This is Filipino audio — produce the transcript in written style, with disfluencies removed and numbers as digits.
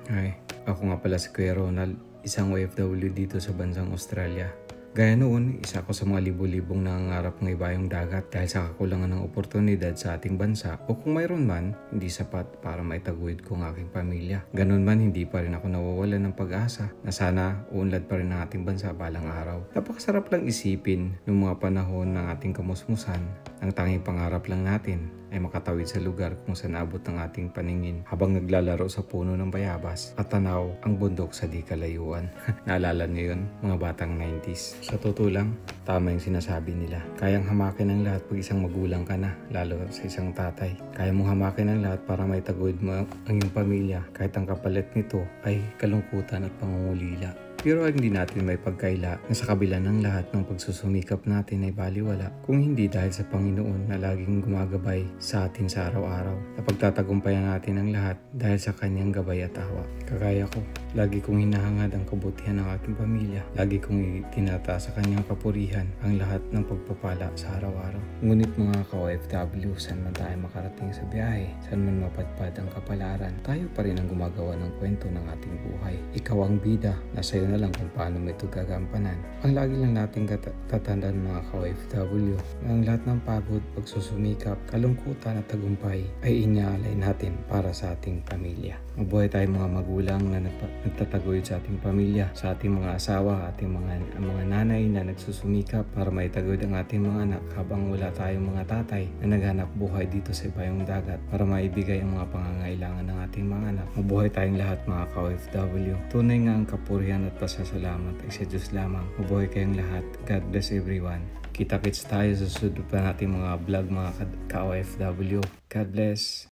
Ay, ako nga pala si Kuya Ronald, isang OFW dito sa bansang Australia. Gaya noon, isa ako sa mga libo-libong nangangarap ng ibayong dagat dahil sa kakulangan ng oportunidad sa ating bansa o kung mayroon man, hindi sapat para maitaguyod ko ang aking pamilya. Ganun man, hindi pa rin ako nawawalan ng pag-asa na sana uunlad pa rin ang ating bansa balang araw. Napakasarap lang isipin noong mga panahon ng ating kamusmusan. Ang tanging pangarap lang natin ay makatawid sa lugar kung saan abot ng ating paningin habang naglalaro sa puno ng bayabas at tanaw ang bundok sa di kalayuan. Naalala niyo yun, mga batang 90s? Sa totoo lang, tama yung sinasabi nila. Kayang hamakin ang lahat pag isang magulang ka na, lalo sa isang tatay. Kaya mong hamakin ang lahat para may taguyod mo ang iyong pamilya kahit ang kapalit nito ay kalungkutan at pangungulila. Pero hindi natin may pagkaila na sa kabila ng lahat ng pagsusumikap natin ay baliwala kung hindi dahil sa Panginoon na laging gumagabay sa atin sa araw-araw. Napagtatagumpayan natin ang lahat dahil sa kanyang gabay at awa. Kagaya ko, lagi kong hinahangad ang kabutihan ng aking pamilya. Lagi kong itinataas sa kanyang kapurihan ang lahat ng pagpapala sa araw-araw. Ngunit mga ka-OFW, saan man tayo makarating sa biyahe, saan man mapadpad ang kapalaran, tayo pa rin ang gumagawa ng kwento ng ating buhay. Ikaw ang bida, nasa iyo na lang kung paano mo ito gagampanan. Ang lagi lang nating tatandaan mga ka-OFW na ang lahat ng pagod, pagsusumikap, kalungkutan at tagumpay ay inaalay natin para sa ating pamilya. Mabuhay tayong mga magulang na nagtataguyod sa ating pamilya, sa ating mga asawa, ating mga nanay na nagsusumikap para maitaguyod ang ating mga anak habang wala tayong mga tatay na naghanap buhay dito sa ibayong dagat para maibigay ang mga pangangailangan ng ating mga anak. Mabuhay tayong lahat mga ka-OFW. Tunay nga ang kapurihan at pasasalamat ay sa Diyos lamang. Mabuhay kayong lahat. God bless everyone. Kita-kits tayo sa susunod pa nating mga vlog mga ka-OFW. God bless.